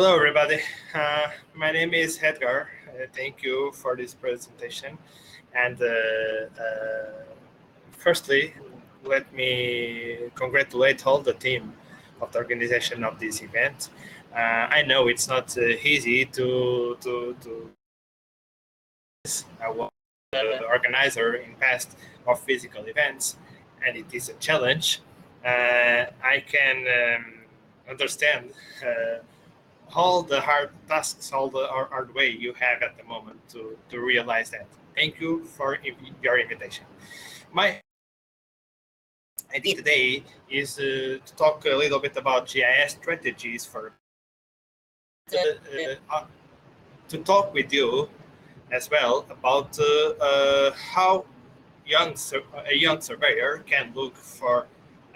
Hello, everybody. My name is Edgar. Thank you for this presentation. And firstly, let me congratulate all the team of the organization of this event. I know it's not easy to I was the organizer in past of physical events, and it is a challenge. I can understand all the hard tasks, all the hard way you have at the moment to realize that. Thank you for your invitation. My idea today is to talk a little bit about GIS strategies for to talk with you as well about how a young surveyor can look for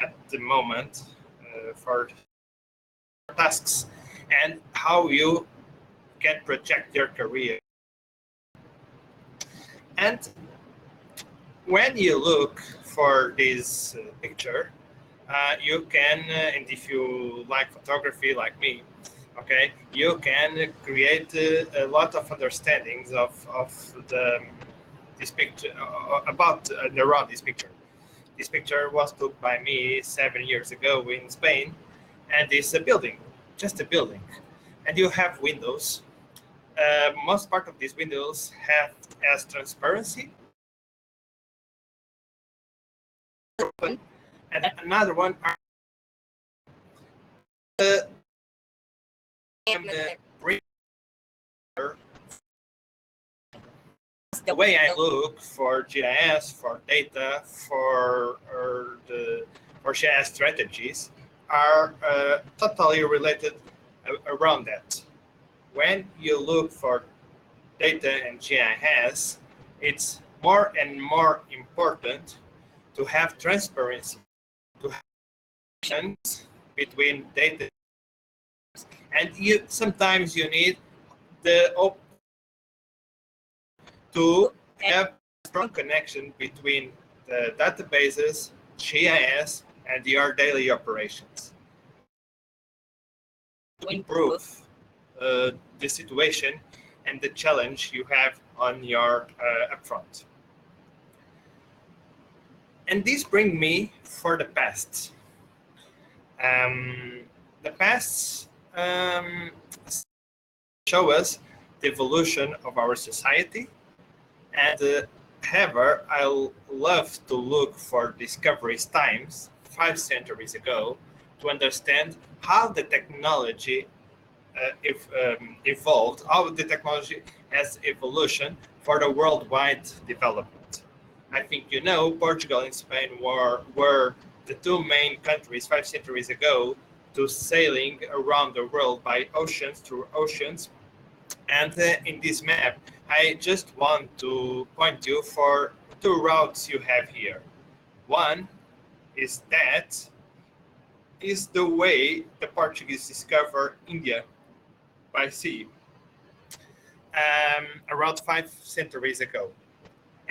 at the moment for tasks and how you can project your career. And when you look for this picture, you can, and if you like photography like me, okay, you can create a lot of understandings of this picture about and around this picture. This picture was took by me 7 years ago in Spain, and it's a building, just a building, and you have windows. Most part of these windows have as transparency, open, and another one are the the way I look for GIS, for data, for GIS strategies are totally related around that. When you look for data and GIS, it's more and more important to have transparency, to have connections between data, and sometimes you need the to have a strong connection between the databases, GIS, and your daily operations. To improve the situation and the challenge you have on your upfront. And this brings me for the past. The past show us the evolution of our society, and however, I love to look for discoveries times 5 centuries ago to understand how the technology evolved, how the technology has evolution for the worldwide development. I think you know Portugal and Spain were the two main countries 5 centuries ago to sailing around the world by oceans, through oceans. And in this map, I just want to point you for two routes you have here. One is the way the Portuguese discover India by sea around 5 centuries ago.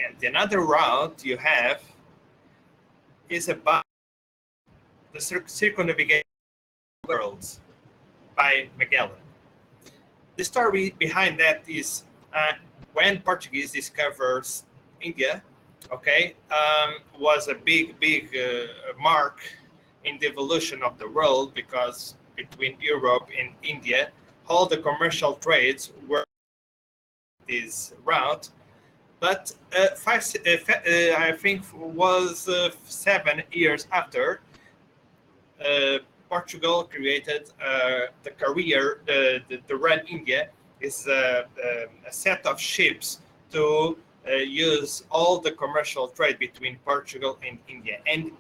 And another route you have is about the circumnavigation of the world by Magellan. The story behind that is when Portuguese discovers India, okay, was a big mark in the evolution of the world, because between Europe and India, all the commercial trades were this route. But I think was 7 years after, Portugal created the career, the Red India is a set of ships to use all the commercial trade between Portugal and India. And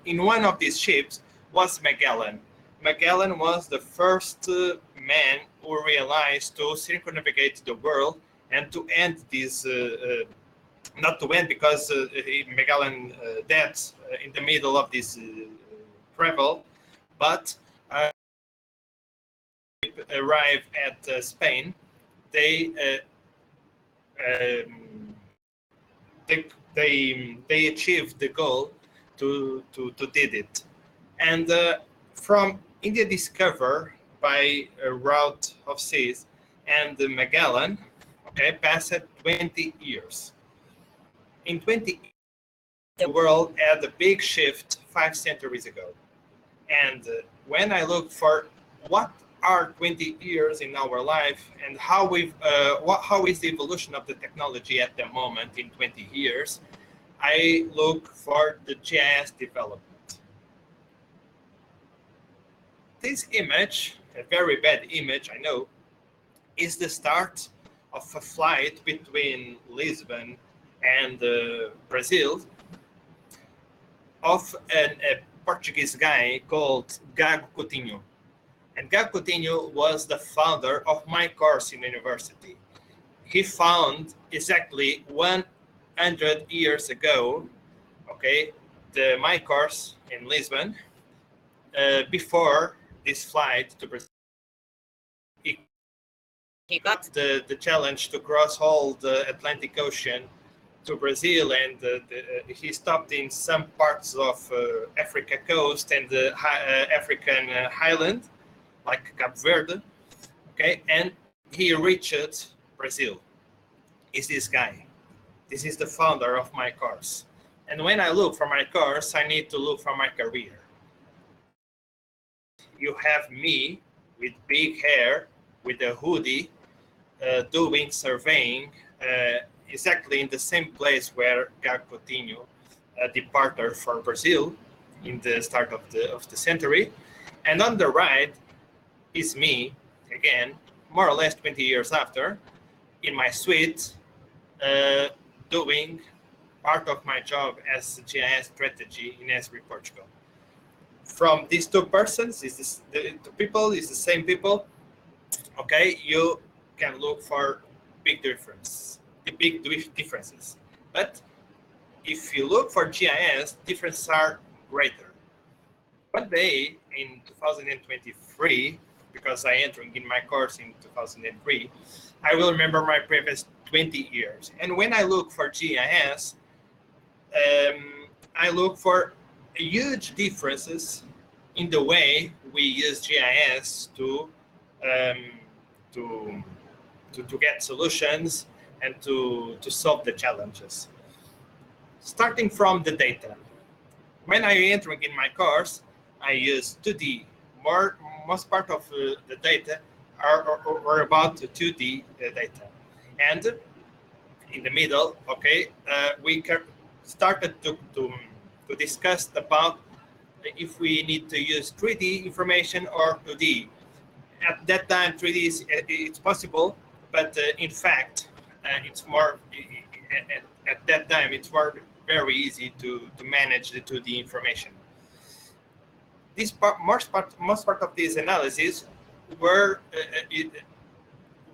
in one of these ships was Magellan. Magellan was the first man who realized to circumnavigate the world and to end this, not to end because Magellan died in the middle of this travel, but arrive at Spain, they achieved the goal to did it. And from India discovered by a route of seas, and the Magellan, okay, passed 20 years. In 20 years, the world had a big shift 5 centuries ago. And when I look for what are 20 years in our life and how is the evolution of the technology at the moment in 20 years, I look for the GIS development. This image, a very bad image, I know, is the start of a flight between Lisbon and Brazil of a Portuguese guy called Gago Coutinho. And Gago Coutinho was the founder of my course in university. He found exactly 100 years ago, okay, my course in Lisbon, before this flight to Brazil. He got the challenge to cross all the Atlantic Ocean to Brazil, and he stopped in some parts of Africa coast and the African highland, like Cape Verde, okay, and he reached Brazil. Is this guy? This is the founder of my course. And when I look for my course, I need to look for my career. You have me with big hair, with a hoodie, doing surveying, exactly in the same place where Gago Coutinho departed for Brazil in the start of the century. And on the right is me, again, more or less 20 years after, in my suite, doing part of my job as GIS strategy in Esri, Portugal. From these two persons, the people is the same people, okay, you can look for big differences. But if you look for GIS, differences are greater. One day in 2023, because I entered in my course in 2003, I will remember my previous 20 years. And when I look for GIS, I look for huge differences in the way we use GIS to get solutions and to solve the challenges. Starting from the data. When I entered in my course, I use 2D. Most part of the data are about 2D data. And in the middle, okay, we started to discuss about if we need to use 3D information or 2D. At that time, 3D it's possible, but in fact, it's more at that time it's very easy to manage the 2D information. This most part of this analysis were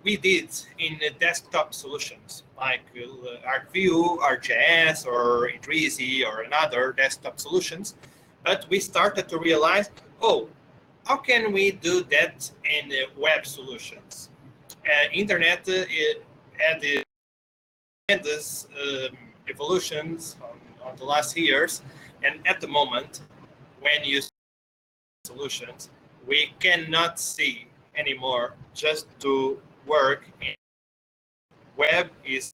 we did in desktop solutions like ArcView, ArcGIS, or Idrisi, or another desktop solutions. But we started to realize, oh, how can we do that in web solutions? Internet had tremendous evolutions on the last years, and at the moment, when you see solutions, we cannot see anymore just to work in web is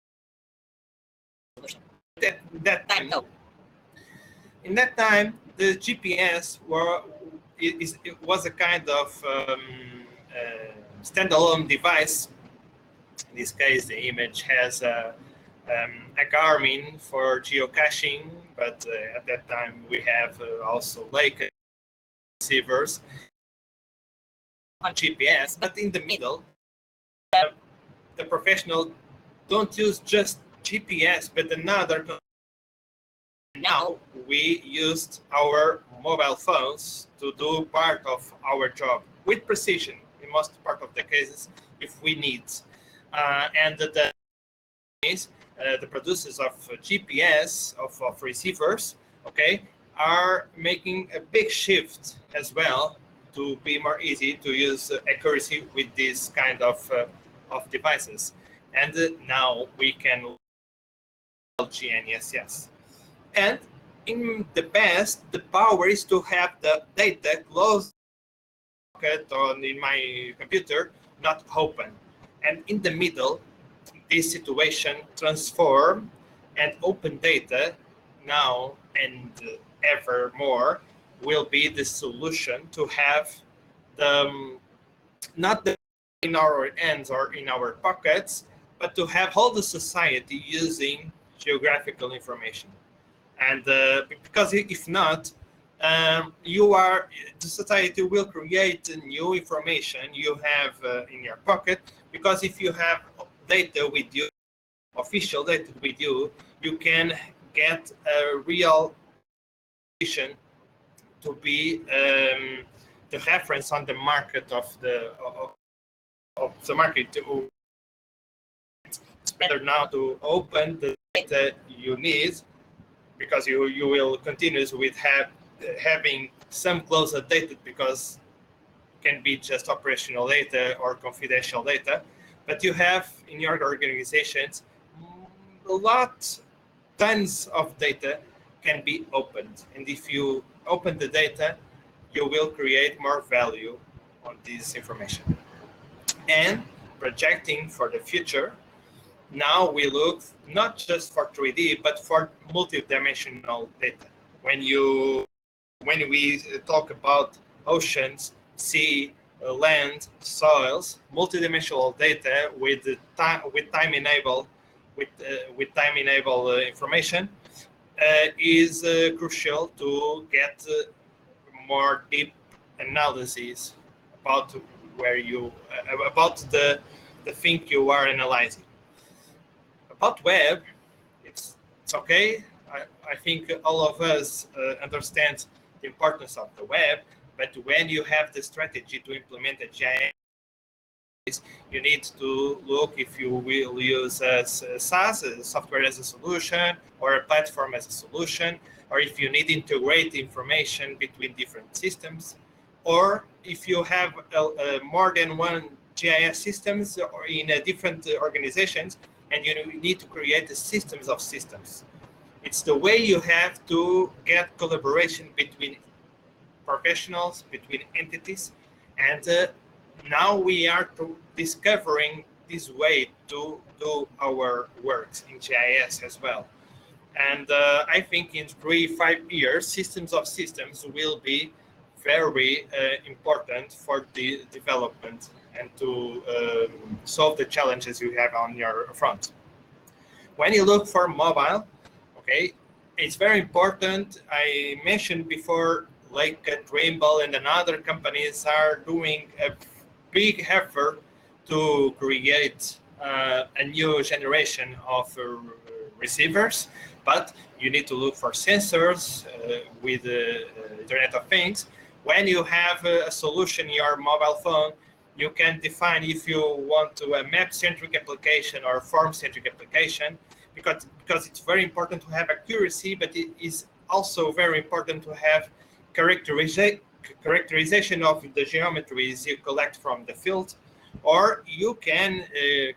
that time. No. In that time, the GPS was a kind of standalone device. In this case, the image has a Garmin for geocaching, but at that time we have also Leica receivers on GPS. But in the middle, the professional don't use just GPS, but another. Now we used our mobile phones to do part of our job with precision in most part of the cases if we need. And the producers of GPS, of receivers, okay, are making a big shift as well to be more easy to use accuracy with this kind of devices. And now we can GNSS. And in the past, the power is to have the data close pocket or in my computer, not open. And in the middle, this situation transform and open data now and ever more will be the solution to have the not the in our hands or in our pockets, but to have all the society using geographical information. And because if not, the society will create new information you have in your pocket, because if you have data with you, official data with you, you can get a real information to be the reference on the market of the market. It's better now to open the data you need, because you will continue with having some closer data, because it can be just operational data or confidential data, but you have in your organizations tons of data can be opened, and if you open the data, you will create more value on this information. And projecting for the future, now we look not just for 3D, but for multidimensional data. When we talk about oceans, sea, land, soils, multidimensional data with time enable information is crucial to get more deep analysis about about the thing you are analyzing. About web, it's okay. I think all of us understand the importance of the web, but when you have the strategy to implement a GIS, you need to look if you will use a SaaS, a software as a solution, or a platform as a solution, or if you need to integrate information between different systems, or if you have more than one GIS systems or in different organizations, and you need to create the systems of systems. It's the way you have to get collaboration between professionals, between entities, and now we are discovering this way to do our works in GIS as well. And I think in 3-5 years, systems of systems will be very important for the development and to solve the challenges you have on your front. When you look for mobile, okay, it's very important. I mentioned before, like Rainbow and other companies are doing a big effort to create a new generation of receivers, but you need to look for sensors with the Internet of Things. When you have a solution in your mobile phone, you can define if you want to a map-centric application or form-centric application, because it's very important to have accuracy, but it is also very important to have characterization of the geometries you collect from the field, or you can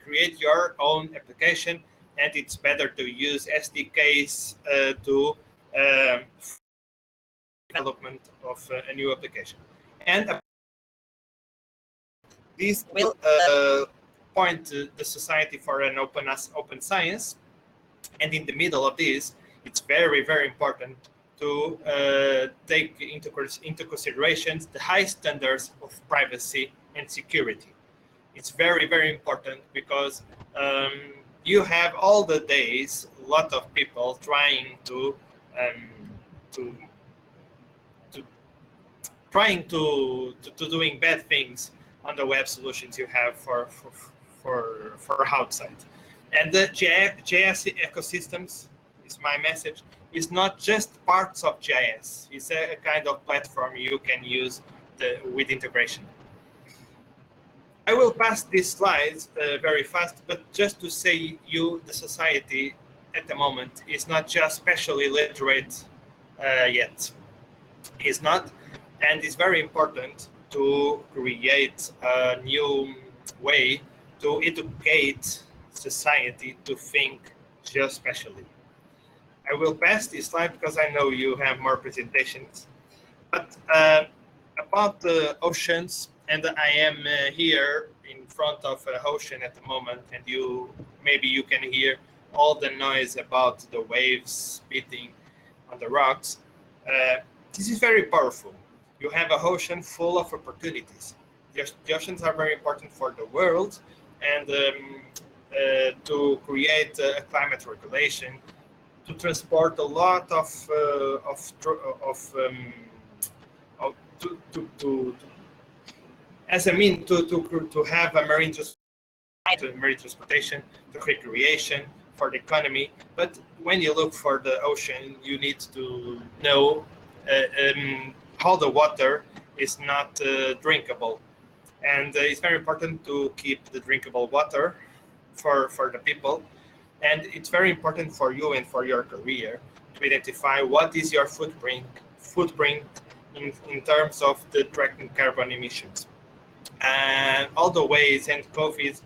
create your own application, and it's better to use SDKs to development of a new application. And this will point to the society for an open science. And in the middle of this, it's very, very important to take into consideration the high standards of privacy and security. It's very, very important because you have all the days a lot of people trying to doing bad things on the web solutions you have for outside. And the GIS ecosystems, is my message, is not just parts of GIS. It's a kind of platform you can use with integration. I will pass these slides very fast, but just to say the society at the moment is not just specially literate yet. It's not, and it's very important to create a new way to educate society to think geospatially. I will pass this slide because I know you have more presentations. But about the oceans, and I am here in front of an ocean at the moment, and maybe you can hear all the noise about the waves beating on the rocks. This is very powerful. You have an ocean full of opportunities. The oceans are very important for the world, and to create a climate regulation, to transport a lot of as a mean to have a marine transportation, to recreation, for the economy. But when you look for the ocean, you need to know how the water is not drinkable, and it's very important to keep the drinkable water for the people. And it's very important for you and for your career to identify what is your footprint in terms of the tracking carbon emissions. And all the ways, and COVID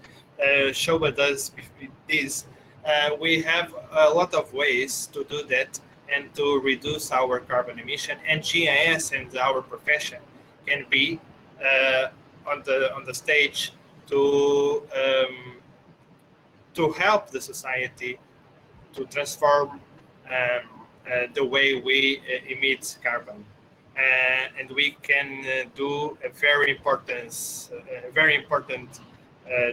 showed us this, we have a lot of ways to do that and to reduce our carbon emission. And GIS and our profession can be on the stage to help the society to transform the way we emit carbon. And we can do a very important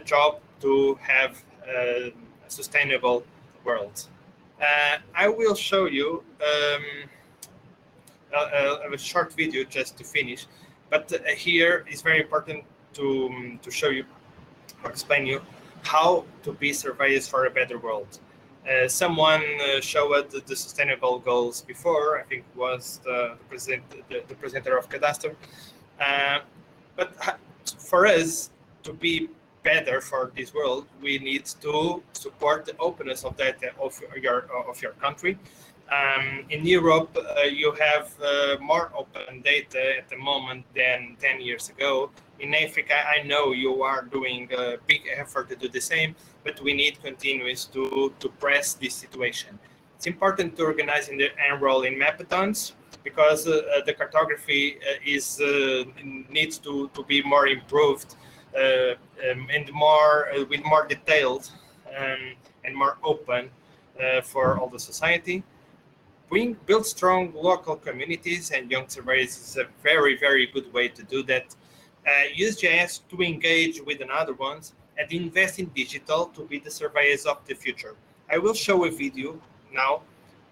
job to have a sustainable world. I will show you a short video just to finish, but here is very important to show you or explain you how to be surveyors for a better world. Someone showed the sustainable goals before. I think was the presenter of Cadastre. But for us to be better for this world, we need to support the openness of data of your country. In Europe, you have more open data at the moment than 10 years ago. In Africa, I know you are doing a big effort to do the same, but we need continuous to press this situation. It's important to organize and enroll in mapathons because the cartography needs to be more improved and more with more detailed and more open for all the society. Build strong local communities, and young surveyors is a very, very good way to do that. Use GIS to engage with another ones, and invest in digital to be the surveyors of the future. I will show a video now,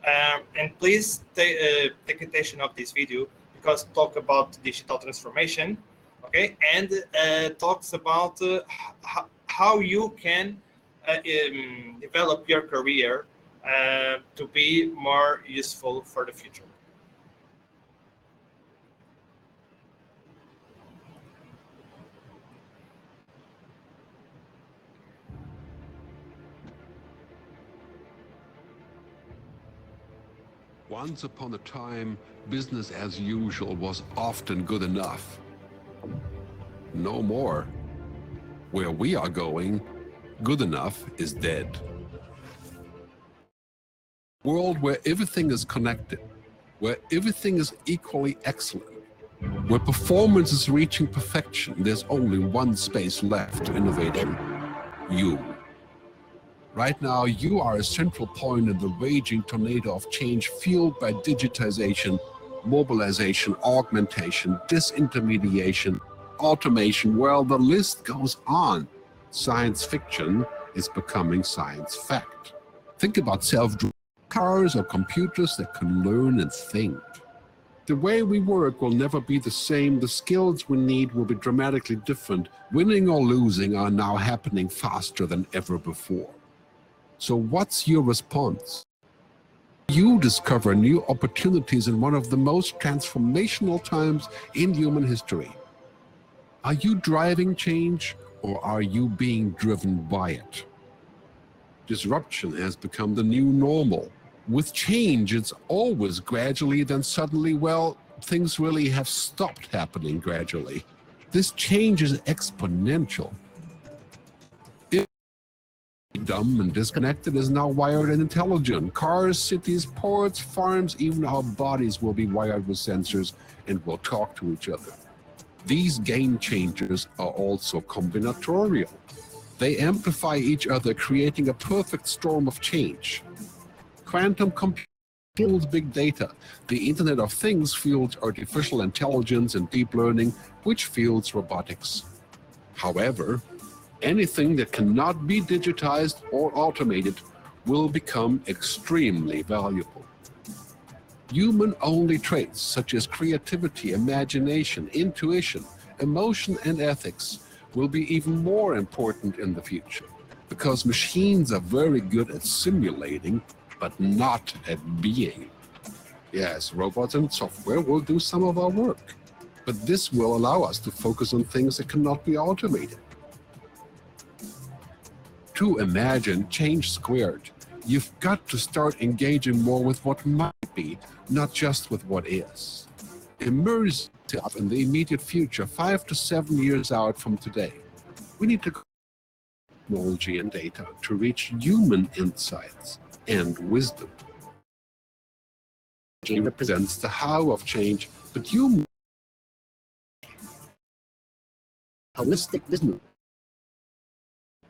and please take attention of this video because talk about digital transformation, okay, and talks about how you can develop your career to be more useful for the future. Once upon a time, business as usual was often good enough. No more. Where we are going, good enough is dead. A world where everything is connected, where everything is equally excellent, where performance is reaching perfection, there's only one space left to innovate in: you. Right now, you are a central point in the raging tornado of change fueled by digitization, mobilization, augmentation, disintermediation, automation. Well, the list goes on. Science fiction is becoming science fact. Think about self-driving cars or computers that can learn and think. The way we work will never be the same. The skills we need will be dramatically different. Winning or losing are now happening faster than ever before. So what's your response? You discover new opportunities in one of the most transformational times in human history. Are you driving change, or are you being driven by it? Disruption has become the new normal. With change, it's always gradually, then suddenly, well, things really have stopped happening gradually. This change is exponential. Dumb and disconnected is now wired and intelligent. Cars, cities, ports, farms, even our bodies will be wired with sensors and will talk to each other. These game changers are also combinatorial. They amplify each other, creating a perfect storm of change. Quantum computing fuels big data. The Internet of Things fuels artificial intelligence and deep learning, which fuels robotics. However, anything that cannot be digitized or automated will become extremely valuable. Human-only traits such as creativity, imagination, intuition, emotion, and ethics will be even more important in the future, because machines are very good at simulating, but not at being. Yes, robots and software will do some of our work, but this will allow us to focus on things that cannot be automated. To imagine change squared, you've got to start engaging more with what might be, not just with what is. Immerse yourself in the immediate future, 5 to 7 years out from today. We need to technology and data to reach human insights and wisdom. It represents the how of change, but human holistic business.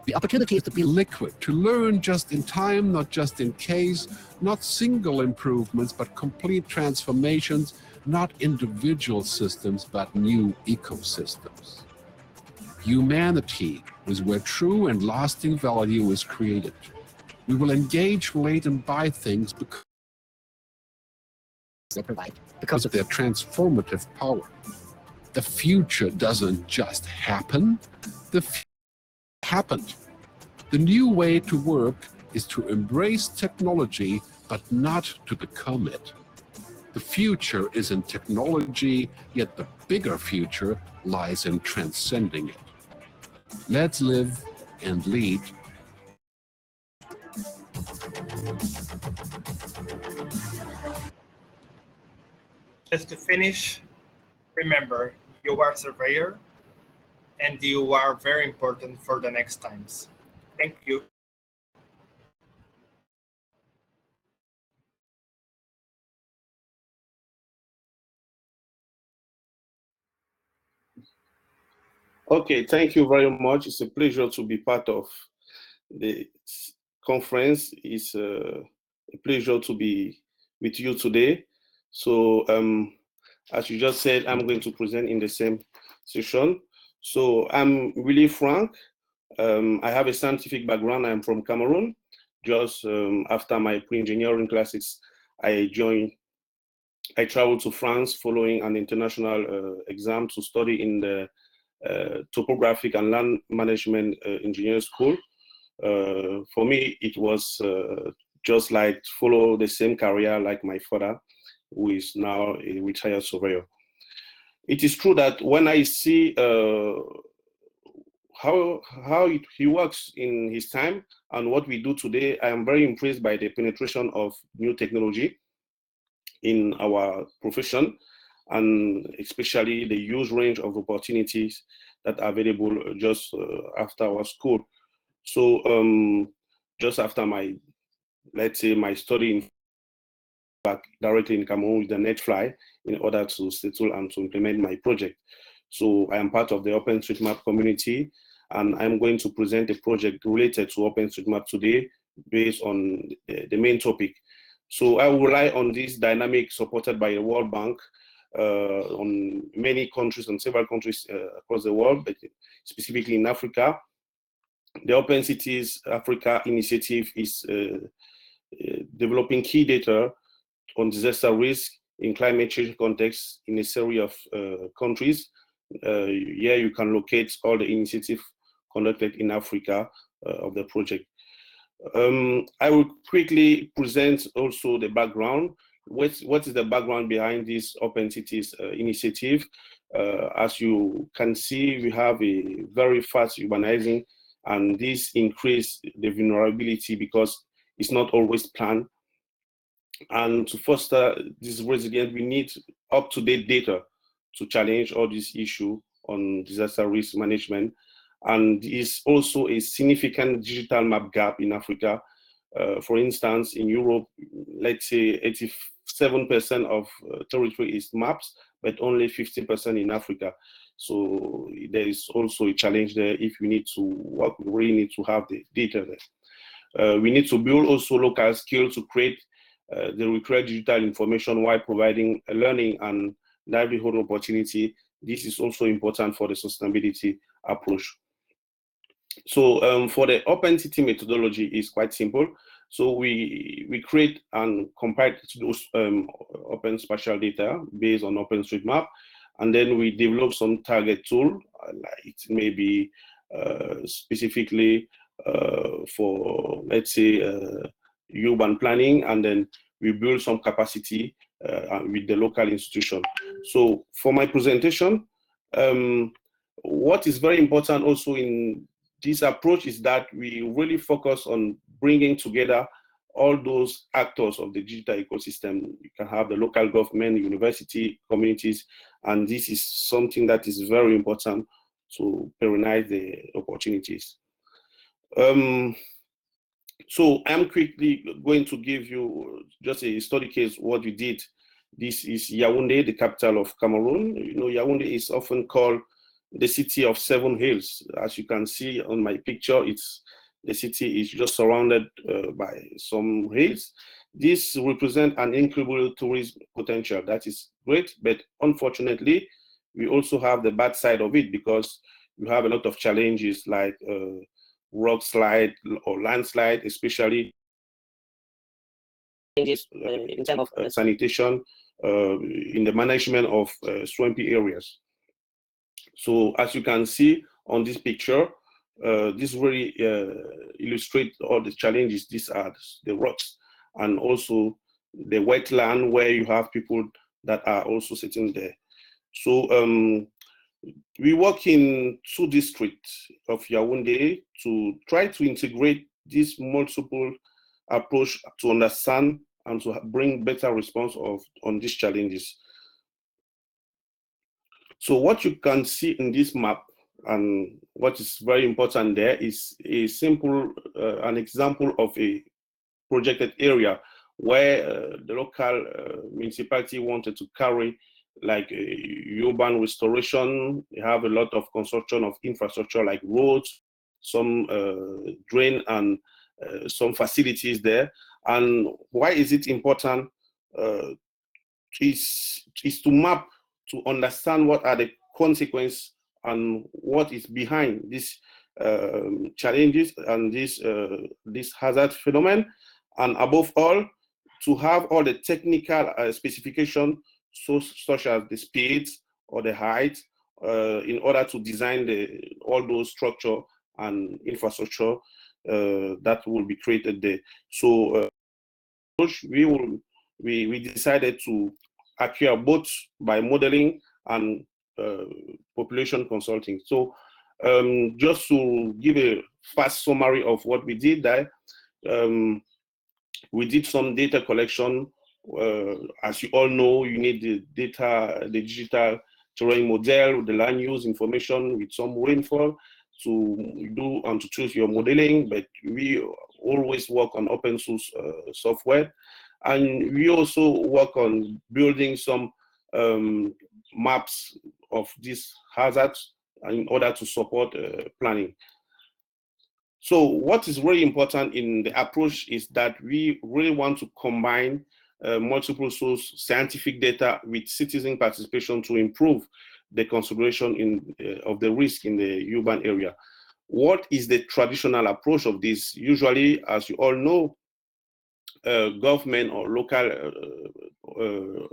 The opportunity is to be liquid, to learn just in time, not just in case, not single improvements, but complete transformations, not individual systems, but new ecosystems. Humanity is where true and lasting value is created. We will engage, relate, and buy things because they provide, because of their transformative power. The future doesn't just happen, the future happened. The new way to work is to embrace technology, but not to become it. The future is in technology, yet the bigger future lies in transcending it. Let's live and lead. Just to finish, remember, you are a surveyor and you are very important for the next times. Thank you. Okay, thank you very much. It's a pleasure to be part of the conference. It's a pleasure to be with you today. So as you just said, I'm going to present in the same session. So I'm Willie Frank. I have a scientific background. I'm from Cameroon. Just after my pre-engineering classes, I traveled to France following an international exam to study in the topographic and land management engineering school. For me, it was just like follow the same career like my father, who is now a retired surveyor. It is true that when I see how he works in his time and what we do today, I am very impressed by the penetration of new technology in our profession, and especially the huge range of opportunities that are available just after our school. So just after my, let's say, my study back directly in Cameroon with the NetFly in order to settle and to implement my project. So I am part of the OpenStreetMap community, and I'm going to present a project related to OpenStreetMap today based on the main topic. So I will rely on this dynamic supported by the World Bank on many countries and several countries across the world, but specifically in Africa. The Open Cities Africa initiative is developing key data on disaster risk in climate change context in a series of countries. Here you can locate all the initiatives conducted in Africa of the project. I will quickly present also the background. What is the background behind this Open Cities initiative? As you can see, we have a very fast urbanizing, and this increases the vulnerability because it's not always planned. And to foster this resilience, we need up-to-date data to challenge all these issues on disaster risk management. And is also a significant digital map gap in Africa. For instance, in Europe, let's say 87% of territory is mapped, but only 50% in Africa. So there is also a challenge there. If we need to work, we really need to have the data there. We need to build also local skills to create the required digital information while providing a learning and livelihood opportunity. This is also important for the sustainability approach. So for the OpenCT methodology is quite simple. So we create and compile those open spatial data based on OpenStreetMap, and then we develop some target tool, like it may be specifically for, let's say, urban planning, and then we build some capacity with the local institution. So for my presentation, what is very important also in this approach is that we really focus on bringing together all those actors of the digital ecosystem. You can have the local government, university, communities, and this is something that is very important to perennize the opportunities. So I'm quickly going to give you just a study case what we did. This is Yaoundé, the capital of Cameroon. You know, Yaoundé is often called the city of 7 hills. As you can see on my picture, the city is just surrounded by some hills. This represents an incredible tourism potential. That is great, but unfortunately, we also have the bad side of it, because we have a lot of challenges like rock slide or landslide, especially in terms of sanitation, in the management of swampy areas. So as you can see on this picture, this really illustrates all the challenges. These are the rocks and also the wetland where you have people that are also sitting there. So we work in 2 districts of Yaoundé to try to integrate this multiple approach to understand and to bring better response on these challenges. So what you can see in this map, and what is very important there, is a simple, an example of a projected area where the local municipality wanted to carry like urban restoration. They have a lot of construction of infrastructure like roads, some drain and some facilities there. And why is it important? Is to map, to understand what are the consequences and what is behind these challenges and this hazard phenomenon, and above all, to have all the technical specification, such as the speeds or the height, in order to design all those structure and infrastructure that will be created there. So we decided to acquire both by modeling and population consulting. So just to give a fast summary of what we did there, we did some data collection. As you all know, you need the data, the digital terrain model, the land use information with some rainfall to do and to choose your modeling, but we always work on open source software. And we also work on building some maps of these hazards in order to support planning. So what is really important in the approach is that we really want to combine multiple source scientific data with citizen participation to improve the consideration of the risk in the urban area. What is the traditional approach of this? Usually, as you all know, government or local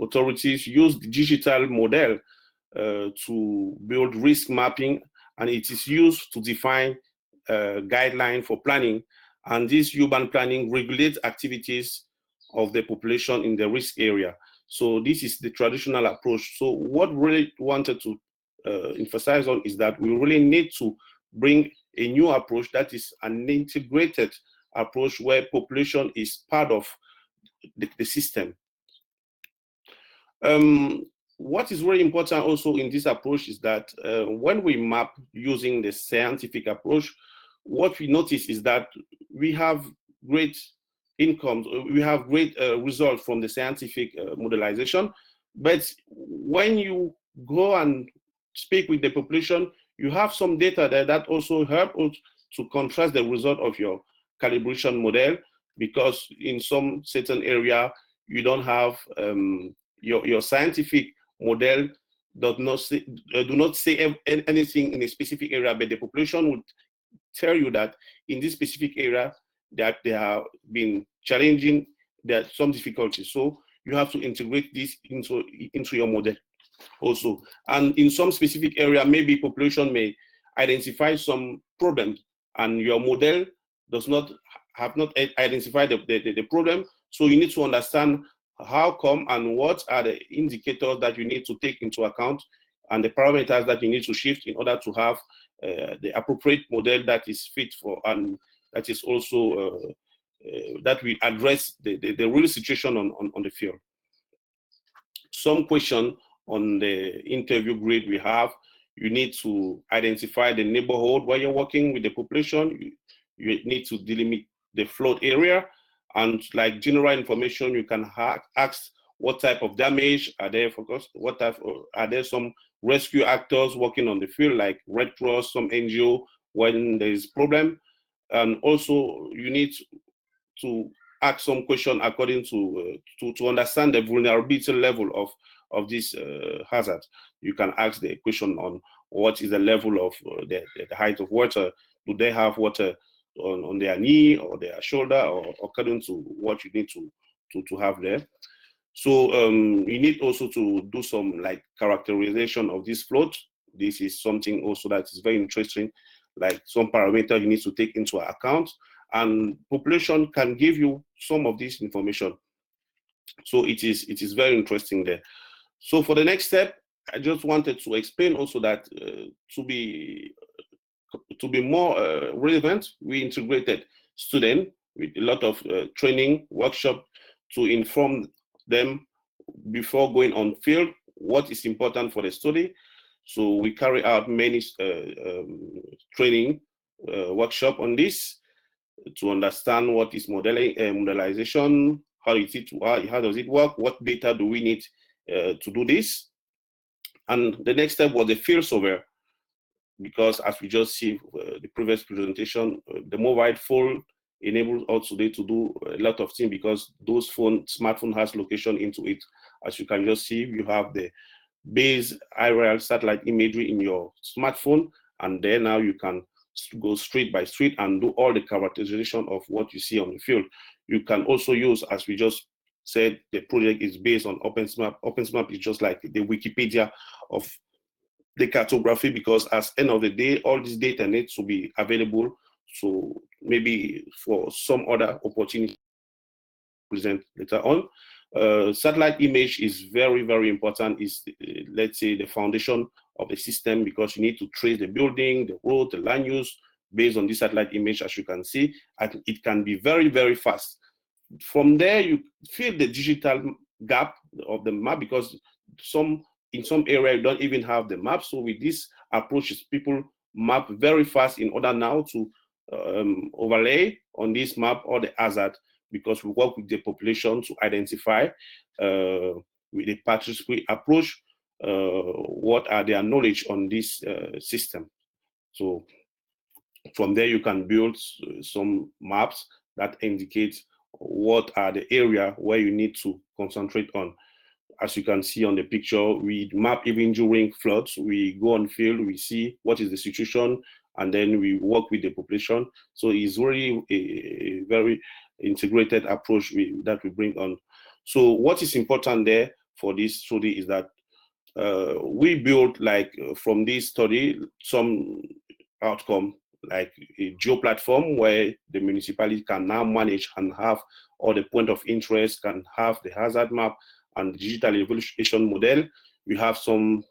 authorities use the digital model to build risk mapping, and it is used to define guideline for planning. And this urban planning regulates activities of the population in the risk area. So this is the traditional approach. So what we really wanted to emphasize on is that we really need to bring a new approach that is an integrated approach where population is part of the system. What is really important also in this approach is that when we map using the scientific approach, what we notice is that we have great incomes, we have great results from the scientific modelization, But when you go and speak with the population, you have some data there that also help to contrast the result of your calibration model, because in some certain area, you don't have your scientific model do not say anything in a specific area, but the population would tell you that in this specific area that they have been challenging, there are some difficulties. So you have to integrate this into your model also. And in some specific area, maybe population may identify some problems and your model does not identified the problem. So you need to understand how come and what are the indicators that you need to take into account and the parameters that you need to shift in order to have the appropriate model that is fit for, and that is also that we address the real situation on the field. Some question on the interview grid we have, you need to identify the neighborhood where you're working with the population. You need to delimit the flood area, and like general information, you can ask what type of damage are there focused, what type of, are there some rescue actors working on the field like Red Cross, some NGO when there is problem. And also you need to ask some question according to understand the vulnerability level of this hazard. You can ask the question on what is the level of the height of water. Do they have water on their knee or their shoulder, or according to what you need to have there. So you need also to do some like characterization of this float. This is something also that is very interesting, like some parameter you need to take into account, and population can give you some of this information. So it is very interesting there. So for the next step, I just wanted to explain also that to be more relevant, we integrated students with a lot of training workshop to inform them before going on field what is important for the study. So we carry out many training workshop on this to understand what is modelization, how does it work, what data do we need to do this. And the next step was the field survey, because as we just see the previous presentation, the mobile phone enables us today to do a lot of things, because those smartphone has location into it. As you can just see, you have the base aerial satellite imagery in your smartphone, and then now you can go street by street and do all the characterization of what you see on the field. You can also use, as we just said, the project is based on OpenSMAP. OpenSMAP is just like the Wikipedia of the cartography, because at the end of the day, all this data needs to be available. So maybe for some other opportunity present later on. Satellite image is very, very important. Is let's say the foundation of the system, because you need to trace the building, the road, the land use based on this satellite image, as you can see. And it can be very, very fast. From there, you fill the digital gap of the map, because in some area you don't even have the map. So with this approach, people map very fast in order now to overlay on this map all the hazard, because we work with the population to identify with the participatory approach what are their knowledge on this system. So from there you can build some maps that indicate what are the area where you need to concentrate on. As you can see on the picture, we map even during floods. We go on field, we see what is the situation, and then we work with the population. So it's really a very integrated approach that we bring on. So what is important there for this study is that we build, like from this study, some outcome, like a geo platform where the municipality can now manage and have all the point of interest, can have the hazard map and the digital evaluation model. We have some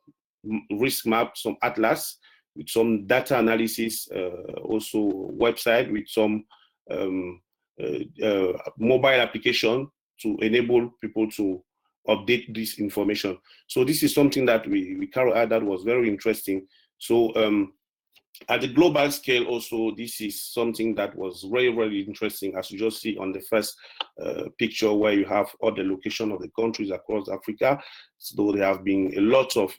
risk map, some atlas with some data analysis, also website with some mobile application to enable people to update this information. So this is something that we carry out that was very interesting. So At the global scale also, this is something that was very, very interesting, as you just see on the first picture, where you have all the location of the countries across Africa. So there have been a lot of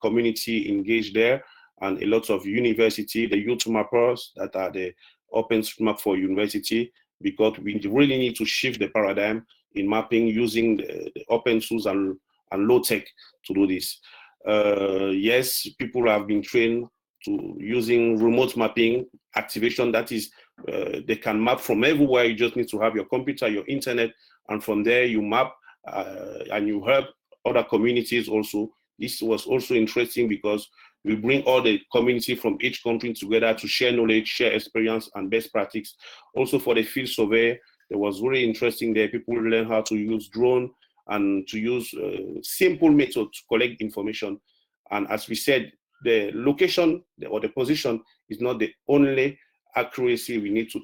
community engaged there, and a lot of university, the youth mappers that are the OpenStreetMap for university, because we really need to shift the paradigm in mapping using the open tools and low tech to do this. Yes, people have been trained to using remote mapping activation. That is, they can map from everywhere. You just need to have your computer, your internet, and from there you map and you help other communities also. This was also interesting because we bring all the community from each country together to share knowledge, share experience and best practice. Also for the field survey, it was really interesting there. People learn how to use drone and to use simple methods to collect information. And as we said, the location or the position is not the only accuracy we need to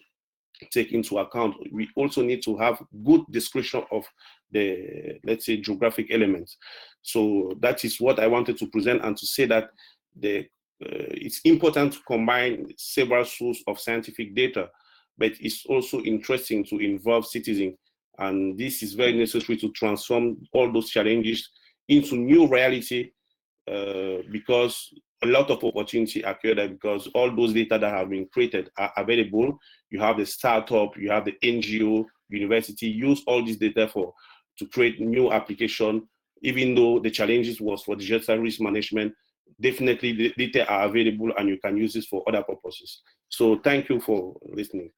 take into account. We also need to have good description of the, let's say, geographic elements. So that is what I wanted to present, and to say that it's important to combine several sources of scientific data, but it's also interesting to involve citizens. And this is very necessary to transform all those challenges into new reality, because a lot of opportunity occur there, because all those data that have been created are available. You have the startup, you have the NGO, university, use all this data to create new application. Even though the challenges was for digital risk management, definitely the data are available and you can use this for other purposes. So thank you for listening.